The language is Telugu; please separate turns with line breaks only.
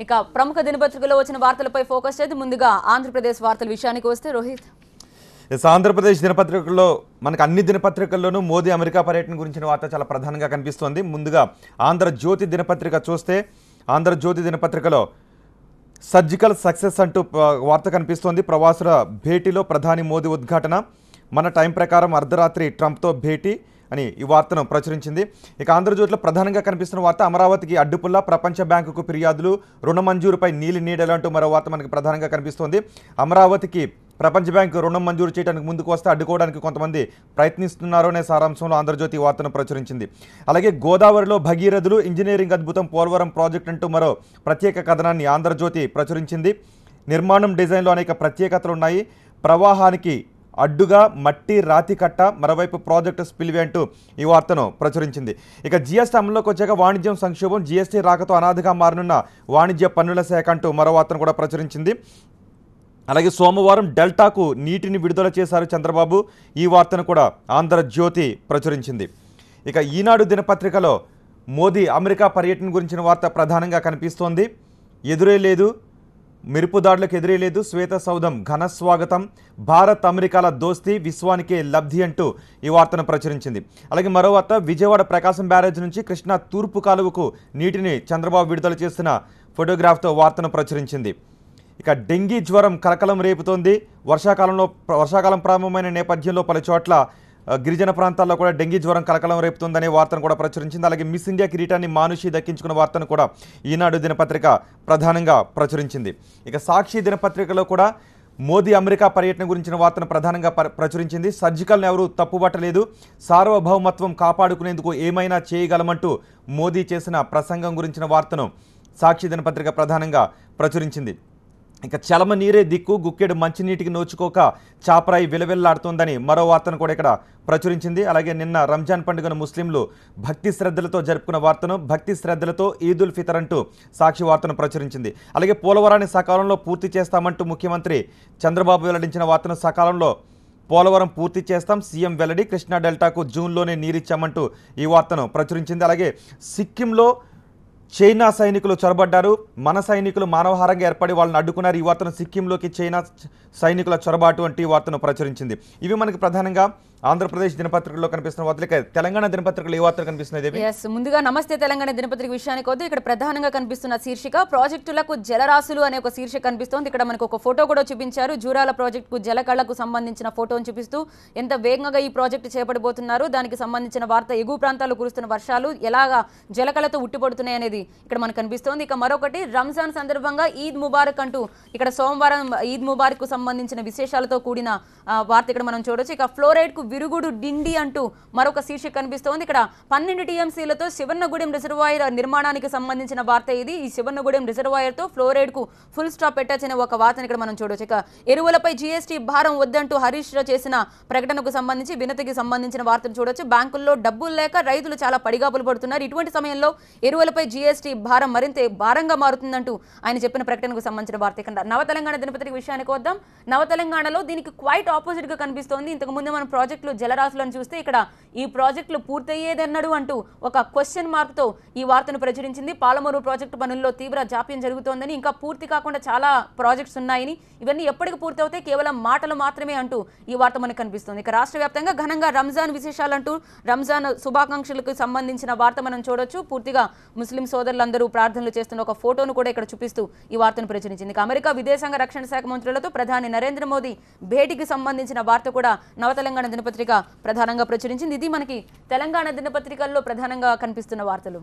ఇక ప్రముఖ దినపత్రికలో వచ్చిన వార్తలపై ఫోకస్ చేసి ముందుగా ఆంధ్రప్రదేశ్ వార్తల విషయానికి వస్తే రోహిత్.
ఆంధ్రప్రదేశ్ దినపత్రికల్లో మనకు అన్ని దినపత్రికల్లోనూ మోదీ అమెరికా పర్యటన గురించిన వార్త చాలా ప్రధానంగా కనిపిస్తోంది. ముందుగా ఆంధ్రజ్యోతి దినపత్రిక చూస్తే ఆంధ్రజ్యోతి దినపత్రికలో సర్జికల్ సక్సెస్ అంటూ వార్త కనిపిస్తోంది. ప్రవాసుల భేటీలో ప్రధాని మోదీ ఉద్ఘాటన, మన టైం ప్రకారం అర్ధరాత్రి ట్రంప్తో భేటీ అని ఈ వార్తను ప్రచురించింది. ఇక ఆంధ్రజ్యోతిలో ప్రధానంగా కనిపిస్తున్న వార్త అమరావతికి అడ్డుపుల్ల, ప్రపంచ బ్యాంకుకు ఫిర్యాదులు, రుణ మంజూరుపై నీలి నీడలు అంటూ మరో వార్త మనకి ప్రధానంగా కనిపిస్తోంది. అమరావతికి ప్రపంచ బ్యాంకు రుణం మంజూరు చేయడానికి ముందుకు వస్తే అడ్డుకోవడానికి కొంతమంది ప్రయత్నిస్తున్నారు అనే సారాంశంలో ఆంధ్రజ్యోతి ఈ వార్తను ప్రచురించింది. అలాగే గోదావరిలో భగీరథులు, ఇంజనీరింగ్ అద్భుతం, పోలవరం ప్రాజెక్ట్ అంటూ మరో ప్రత్యేక కథనాన్ని ఆంధ్రజ్యోతి ప్రచురించింది. నిర్మాణం డిజైన్లో అనేక ప్రత్యేకతలు ఉన్నాయి. ప్రవాహానికి అడ్డుగా మట్టి రాతి కట్ట, మరోవైపు ప్రాజెక్టు స్పిల్వే అంటూ ఈ వార్తను ప్రచురించింది. ఇక జిఎస్టీ అమల్లోకి వచ్చాక వాణిజ్యం సంక్షోభం, జిఎస్టీ రాకతో అనాథగా మారనున్న వాణిజ్య పన్నుల శాఖ అంటూ మరో వార్తను కూడా ప్రచురించింది. అలాగే సోమవారం డెల్టాకు నీటిని విడుదల చేశారు చంద్రబాబు, ఈ వార్తను కూడా ఆంధ్రజ్యోతి ప్రచురించింది. ఇక ఈనాడు దినపత్రికలో మోదీ అమెరికా పర్యటన గురించిన వార్త ప్రధానంగా కనిపిస్తోంది. ఎదురే లేదు, మెరుపుదాడులకు ఎదురే లేదు, శ్వేత సౌధం ఘన స్వాగతం, భారత్ అమెరికాల దోస్తీ విశ్వానికే లబ్ధి అంటూ ఈ వార్తను ప్రచురించింది. అలాగే మరో వార్త విజయవాడ ప్రకాశం బ్యారేజ్ నుంచి కృష్ణా తూర్పు కాలువకు నీటిని చంద్రబాబు విడుదల చేస్తున్న ఫోటోగ్రాఫ్తో వార్తను ప్రచురించింది. ఇక డెంగీ జ్వరం కలకలం రేపుతోంది. వర్షాకాలం ప్రారంభమైన నేపథ్యంలో పలు చోట్ల గిరిజన ప్రాంతాల్లో కూడా డెంగీ జ్వరం కలకలం రేపుతుందనే వార్తను కూడా ప్రచురించింది. అలాగే మిస్ ఇండియా కిరీటాన్ని మానుషి దక్కించుకున్న వార్తను కూడా ఈనాడు దినపత్రిక ప్రధానంగా ప్రచురించింది. ఇక సాక్షి దినపత్రికలో కూడా మోదీ అమెరికా పర్యటన గురించిన వార్తను ప్రధానంగా ప్రచురించింది. సర్జికల్ని ఎవరూ తప్పుబట్టలేదు, సార్వభౌమత్వం కాపాడుకునేందుకు ఏమైనా చేయగలమంటూ మోదీ చేసిన ప్రసంగం గురించిన వార్తను సాక్షి దినపత్రిక ప్రధానంగా ప్రచురించింది. ఇక చలమ నీరే దిక్కు, గుక్కెడు మంచినీటికి నోచుకోక చాపరాయి విలవిల్లాడుతోందని మరో వార్తను కూడా ఇక్కడ ప్రచురించింది. అలాగే నిన్న రంజాన్ పండుగను ముస్లింలు భక్తి శ్రద్ధలతో జరుపుకున్న వార్తను, భక్తి శ్రద్ధలతో ఈద్ ఉల్ ఫితర్ అంటూ సాక్షి వార్తను ప్రచురించింది. అలాగే పోలవరాన్ని సకాలంలో పూర్తి చేస్తామంటూ ముఖ్యమంత్రి చంద్రబాబు వెల్లడించిన వార్తను, సకాలంలో పోలవరం పూర్తి చేస్తాం సీఎం వెల్లడి, కృష్ణా డెల్టాకు జూన్లోనే నీరిచ్చామంటూ ఈ వార్తను ప్రచురించింది. అలాగే సిక్కింలో చైనా సైనికులు చొరబడ్డారు, మన సైనికులు మానవహారంగా ఏర్పడి వాళ్ళని అడ్డుకున్నారు. ఈ వార్తను సిక్కింలోకి చైనా సైనికుల చొరబాటు వంటి వార్తను ప్రచురించింది. ఇవి మనకి ప్రధానంగా ఆంధ్రప్రదేశ్ దినపత్రికలో కనిపిస్తున్న వార్తలు. తెలంగాణ దినపత్రికలు ఏ వార్తలు కనిపిస్తున్నాయి?
ముందుగా నమస్తే తెలంగాణ దినపత్రిక విషయానికి వద్దు. ఇక్కడ ప్రధానంగా కనిపిస్తున్న శీర్షిక ప్రాజెక్టులకు జలరాశులు అనే ఒక శీర్షిక కనిపిస్తోంది. ఇక్కడ మనకు ఒక ఫోటో కూడా చూపించారు. జూరాల ప్రాజెక్టుకు జలకళకు సంబంధించిన ఫోటోను చూపిస్తూ ఎంత వేగంగా ఈ ప్రాజెక్టు చేపట్టబోతున్నారు, దానికి సంబంధించిన వార్త, ఎగువ ప్రాంతాల్లో కురుస్తున్న వర్షాలు ఎలాగా జలకళతో ఉట్టిపడుతున్నాయి అనేది ఇక్కడ మనకు కనిపిస్తోంది. ఇక మరొకటి రంజాన్ సందర్భంగా ఈద్ ముబారక్ అంటూ ఇక్కడ సోమవారం ఈద్ ముబారక్ కు సంబంధించిన విశేషాలతో కూడిన వార్త ఇక్కడ మనం చూడొచ్చు. ఇక ఫ్లోరైడ్ కు విరుగుడు డిండి అంటూ మరొక శీర్షిక కనిపిస్తోంది. ఇక్కడ 12 టీఎంసీలతో శివన్నగూడెం రిజర్వాయర్ నిర్మాణానికి సంబంధించిన వార్త ఇది. ఈ శివన్నగూడెం రిజర్వాయర్ తో ఫ్లోరైడ్ కు ఫుల్ స్టాప్ పెట్టొచ్చనే ఒక వార్తను ఇక్కడ మనం చూడొచ్చు. ఇక ఎరువులపై జీఎస్టీ భారం వద్దంటూ హరీష్ రావు చేసిన ప్రకటనకు సంబంధించి వినతికి సంబంధించిన వార్తను చూడొచ్చు. బ్యాంకుల్లో డబ్బులు లేక రైతులు చాలా పడిగాపులు పడుతున్నారు. ఇటువంటి సమయంలో ఎరువులపై జీఎస్టీ భారం మరింత భారంగా మారుతుందంటూ ఆయన చెప్పిన ప్రకటనకు సంబంధించిన వార్త. ఇక్కడ నవ తెలంగాణ దినపత్రిక విషయానికి వద్దాం. నవ తెలంగాణలో దీనికి క్వైట్ ఆపోజిట్ గా కనిపిస్తోంది. ఇంతకు ముందు మనం ప్రాజెక్టులు జలరాశులను చూస్తే ఇక్కడ ఈ ప్రాజెక్టులు పూర్తయ్యేదన్నాడు అంటూ ఒక క్వశ్చన్ మార్క్ తో ఈ వార్తను ప్రచురించింది. పాలమూరు ప్రాజెక్టు పనుల్లో తీవ్ర జాప్యం జరుగుతోందని, ఇంకా పూర్తి కాకుండా చాలా ప్రాజెక్ట్స్ ఉన్నాయని, ఇవన్నీ ఎప్పటికి పూర్తవుతాయి, కేవలం మాటలు మాత్రమే అంటూ ఈ వార్త మనకు కనిపిస్తుంది. ఇక రాష్ట్ర వ్యాప్తంగా ఘనంగా రంజాన్ విశేషాలంటూ రంజాన్ శుభాకాంక్షలకు సంబంధించిన వార్త మనం చూడొచ్చు. పూర్తిగా ముస్లిం సోదరులందరూ ప్రార్థనలు చేస్తున్న ఒక ఫోటోను కూడా ఇక్కడ చూపిస్తూ ఈ వార్తను ప్రచురించింది. ఇక అమెరికా విదేశాంగ రక్షణ శాఖ మంత్రులతో ప్రధాని నరేంద్ర మోదీ భేటీకి సంబంధించిన వార్త కూడా నవ తెలంగాణ దినపత్రిక ప్రధానంగా ప్రచురించింది. ఇది మనకి తెలంగాణ దినపత్రికల్లో ప్రధానంగా కనిపిస్తున్న వార్తలు.